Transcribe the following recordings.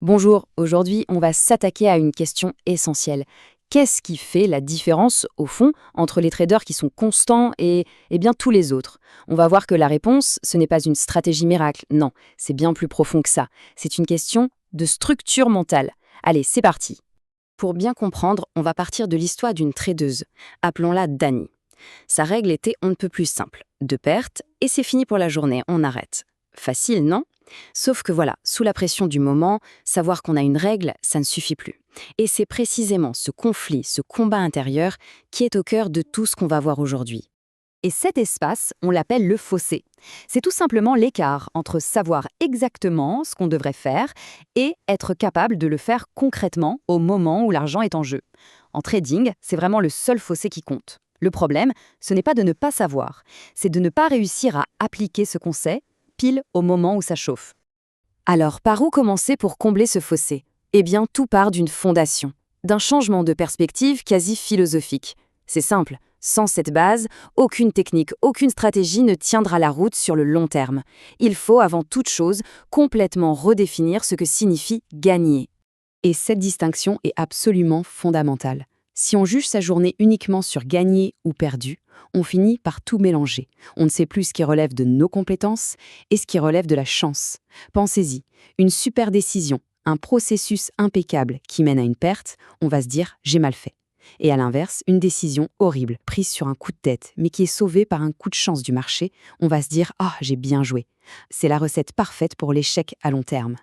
Bonjour, aujourd'hui on va s'attaquer à une question essentielle. Qu'est-ce qui fait la différence, au fond, entre les traders qui sont constants et bien tous les autres? On va voir que la réponse, ce n'est pas une stratégie miracle, non, c'est bien plus profond que ça. C'est une question de structure mentale. Allez, c'est parti. Pour bien comprendre, on va partir de l'histoire d'une tradeuse. Appelons-la Dani. Sa règle était on ne peut plus simple. Deux pertes, et c'est fini pour la journée, on arrête. Facile, non? Sauf que voilà, sous la pression du moment, savoir qu'on a une règle, ça ne suffit plus. Et c'est précisément ce conflit, ce combat intérieur, qui est au cœur de tout ce qu'on va voir aujourd'hui. Et cet espace, on l'appelle le fossé. C'est tout simplement l'écart entre savoir exactement ce qu'on devrait faire et être capable de le faire concrètement au moment où l'argent est en jeu. En trading, c'est vraiment le seul fossé qui compte. Le problème, ce n'est pas de ne pas savoir, c'est de ne pas réussir à appliquer ce qu'on sait pile au moment où ça chauffe. Alors, par où commencer pour combler ce fossé? Eh bien, tout part d'une fondation, d'un changement de perspective quasi philosophique. C'est simple, sans cette base, aucune technique, aucune stratégie ne tiendra la route sur le long terme. Il faut, avant toute chose, complètement redéfinir ce que signifie gagner. Et cette distinction est absolument fondamentale. Si on juge sa journée uniquement sur gagner ou perdu, on finit par tout mélanger. On ne sait plus ce qui relève de nos compétences et ce qui relève de la chance. Pensez-y, une super décision, un processus impeccable qui mène à une perte, on va se dire « j'ai mal fait ». Et à l'inverse, une décision horrible, prise sur un coup de tête, mais qui est sauvée par un coup de chance du marché, on va se dire « ah, j'ai bien joué ». C'est la recette parfaite pour l'échec à long terme.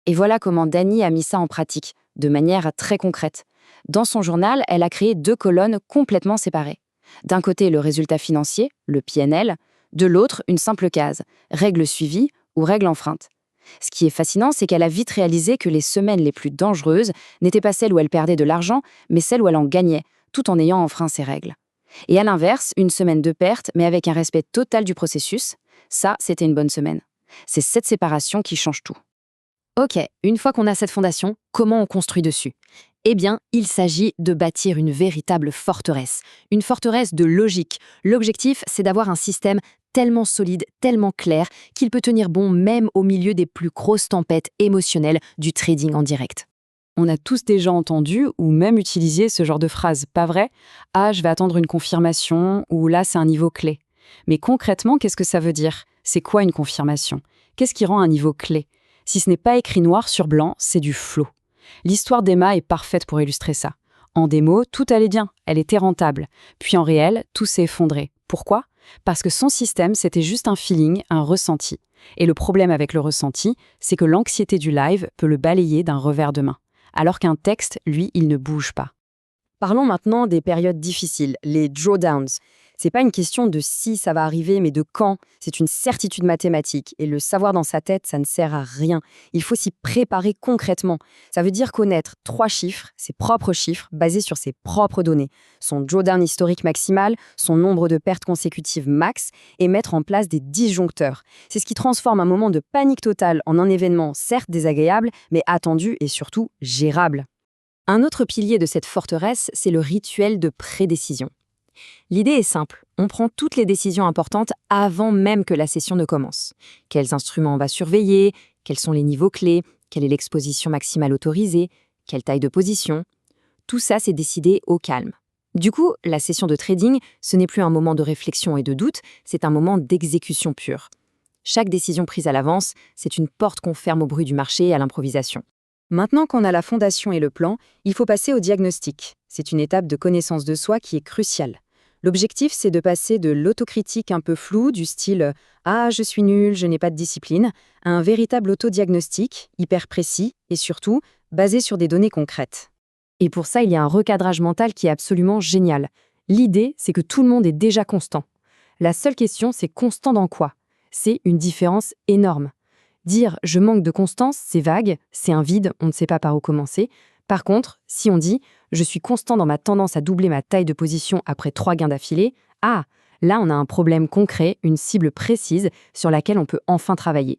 Et voilà comment Dani a mis ça en pratique, de manière très concrète. Dans son journal, elle a créé deux colonnes complètement séparées. D'un côté, le résultat financier, le PNL, de l'autre, une simple case, règle suivie ou règle enfreinte. Ce qui est fascinant, c'est qu'elle a vite réalisé que les semaines les plus dangereuses n'étaient pas celles où elle perdait de l'argent, mais celles où elle en gagnait, tout en ayant enfreint ses règles. Et à l'inverse, une semaine de perte, mais avec un respect total du processus, ça, c'était une bonne semaine. C'est cette séparation qui change tout. Ok, une fois qu'on a cette fondation, comment on construit dessus? Eh bien, il s'agit de bâtir une véritable forteresse. Une forteresse de logique. L'objectif, c'est d'avoir un système tellement solide, tellement clair, qu'il peut tenir bon même au milieu des plus grosses tempêtes émotionnelles du trading en direct. On a tous déjà entendu ou même utilisé ce genre de phrase, pas vrai? Ah, je vais attendre une confirmation, ou là, c'est un niveau clé. Mais concrètement, qu'est-ce que ça veut dire? C'est quoi une confirmation? Qu'est-ce qui rend un niveau clé? Si ce n'est pas écrit noir sur blanc, c'est du flow. L'histoire d'Emma est parfaite pour illustrer ça. En démo, tout allait bien, elle était rentable. Puis en réel, tout s'est effondré. Pourquoi? Parce que son système, c'était juste un feeling, un ressenti. Et le problème avec le ressenti, c'est que l'anxiété du live peut le balayer d'un revers de main. Alors qu'un texte, lui, il ne bouge pas. Parlons maintenant des périodes difficiles, les drawdowns. C'est pas une question de si ça va arriver, mais de quand. C'est une certitude mathématique. Et le savoir dans sa tête, ça ne sert à rien. Il faut s'y préparer concrètement. Ça veut dire connaître 3 chiffres, ses propres chiffres, basés sur ses propres données. Son drawdown historique maximal, son nombre de pertes consécutives max, et mettre en place des disjoncteurs. C'est ce qui transforme un moment de panique totale en un événement certes désagréable, mais attendu et surtout gérable. Un autre pilier de cette forteresse, c'est le rituel de prédécision. L'idée est simple, on prend toutes les décisions importantes avant même que la session ne commence. Quels instruments on va surveiller, quels sont les niveaux clés, quelle est l'exposition maximale autorisée, quelle taille de position. Tout ça, c'est décidé au calme. Du coup, la session de trading, ce n'est plus un moment de réflexion et de doute, c'est un moment d'exécution pure. Chaque décision prise à l'avance, c'est une porte qu'on ferme au bruit du marché et à l'improvisation. Maintenant qu'on a la fondation et le plan, il faut passer au diagnostic. C'est une étape de connaissance de soi qui est cruciale. L'objectif, c'est de passer de l'autocritique un peu floue, du style « Ah, je suis nul, je n'ai pas de discipline », à un véritable autodiagnostic, hyper précis et surtout basé sur des données concrètes. Et pour ça, il y a un recadrage mental qui est absolument génial. L'idée, c'est que tout le monde est déjà constant. La seule question, c'est constant dans quoi? C'est une différence énorme. Dire « je manque de constance », c'est vague, c'est un vide, on ne sait pas par où commencer. Par contre, si on dit « je suis constant dans ma tendance à doubler ma taille de position après 3 gains d'affilée », là on a un problème concret, une cible précise sur laquelle on peut enfin travailler.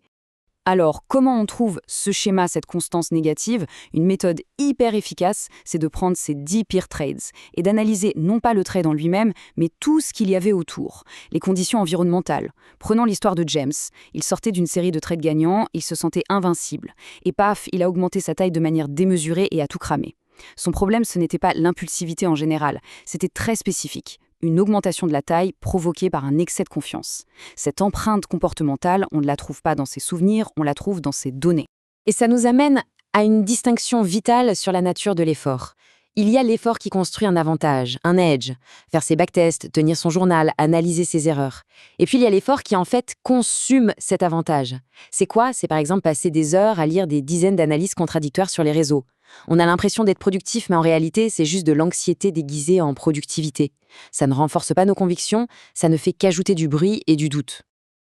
Alors, comment on trouve ce schéma, cette constance négative? Une méthode hyper efficace, c'est de prendre ces 10 pires trades et d'analyser non pas le trade en lui-même, mais tout ce qu'il y avait autour. Les conditions environnementales. Prenons l'histoire de James. Il sortait d'une série de trades gagnants, il se sentait invincible. Et paf, il a augmenté sa taille de manière démesurée et a tout cramé. Son problème, ce n'était pas l'impulsivité en général, c'était très spécifique. Une augmentation de la taille provoquée par un excès de confiance. Cette empreinte comportementale, on ne la trouve pas dans ses souvenirs, on la trouve dans ses données. Et ça nous amène à une distinction vitale sur la nature de l'effort. Il y a l'effort qui construit un avantage, un edge, faire ses backtests, tenir son journal, analyser ses erreurs. Et puis il y a l'effort qui en fait consume cet avantage. C'est quoi? C'est par exemple passer des heures à lire des dizaines d'analyses contradictoires sur les réseaux. On a l'impression d'être productif, mais en réalité, c'est juste de l'anxiété déguisée en productivité. Ça ne renforce pas nos convictions, ça ne fait qu'ajouter du bruit et du doute.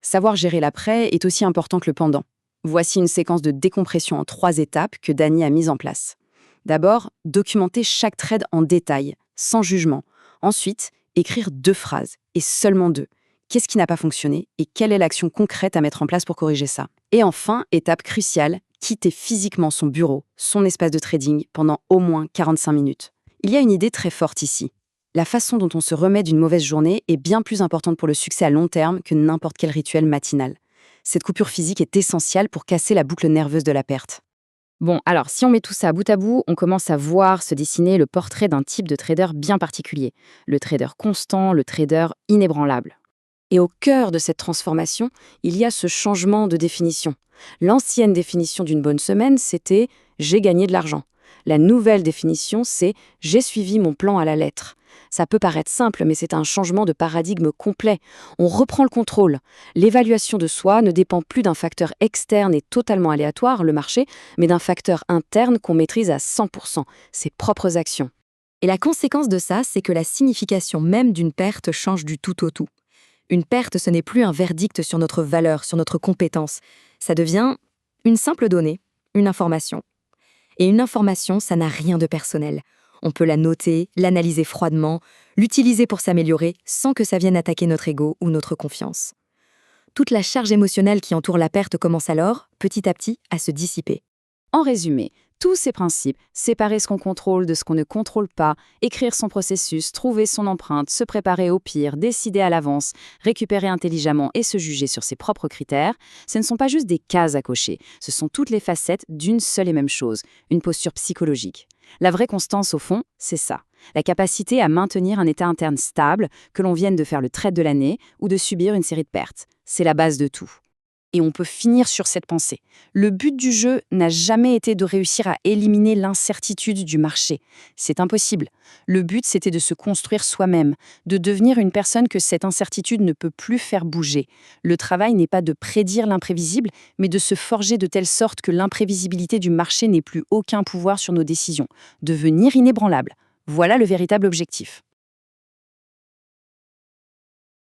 Savoir gérer l'après est aussi important que le pendant. Voici une séquence de décompression en 3 étapes que Dany a mise en place. D'abord, documenter chaque trade en détail, sans jugement. Ensuite, écrire 2 phrases, et seulement 2. Qu'est-ce qui n'a pas fonctionné et quelle est l'action concrète à mettre en place pour corriger ça? Et enfin, étape cruciale, quitter physiquement son bureau, son espace de trading, pendant au moins 45 minutes. Il y a une idée très forte ici. La façon dont on se remet d'une mauvaise journée est bien plus importante pour le succès à long terme que n'importe quel rituel matinal. Cette coupure physique est essentielle pour casser la boucle nerveuse de la perte. Bon, alors si on met tout ça bout à bout, on commence à voir se dessiner le portrait d'un type de trader bien particulier. Le trader constant, le trader inébranlable. Et au cœur de cette transformation, il y a ce changement de définition. L'ancienne définition d'une bonne semaine, c'était « j'ai gagné de l'argent ». La nouvelle définition, c'est « j'ai suivi mon plan à la lettre ». Ça peut paraître simple, mais c'est un changement de paradigme complet. On reprend le contrôle. L'évaluation de soi ne dépend plus d'un facteur externe et totalement aléatoire, le marché, mais d'un facteur interne qu'on maîtrise à 100%, ses propres actions. Et la conséquence de ça, c'est que la signification même d'une perte change du tout au tout. Une perte, ce n'est plus un verdict sur notre valeur, sur notre compétence. Ça devient une simple donnée, une information. Et une information, ça n'a rien de personnel. On peut la noter, l'analyser froidement, l'utiliser pour s'améliorer sans que ça vienne attaquer notre ego ou notre confiance. Toute la charge émotionnelle qui entoure la perte commence alors, petit à petit, à se dissiper. En résumé, tous ces principes, séparer ce qu'on contrôle de ce qu'on ne contrôle pas, écrire son processus, trouver son empreinte, se préparer au pire, décider à l'avance, récupérer intelligemment et se juger sur ses propres critères, ce ne sont pas juste des cases à cocher, ce sont toutes les facettes d'une seule et même chose, une posture psychologique. La vraie constance, au fond, c'est ça. La capacité à maintenir un état interne stable, que l'on vienne de faire le trade de l'année ou de subir une série de pertes. C'est la base de tout. Et on peut finir sur cette pensée. Le but du jeu n'a jamais été de réussir à éliminer l'incertitude du marché. C'est impossible. Le but, c'était de se construire soi-même, de devenir une personne que cette incertitude ne peut plus faire bouger. Le travail n'est pas de prédire l'imprévisible, mais de se forger de telle sorte que l'imprévisibilité du marché n'ait plus aucun pouvoir sur nos décisions. Devenir inébranlable. Voilà le véritable objectif.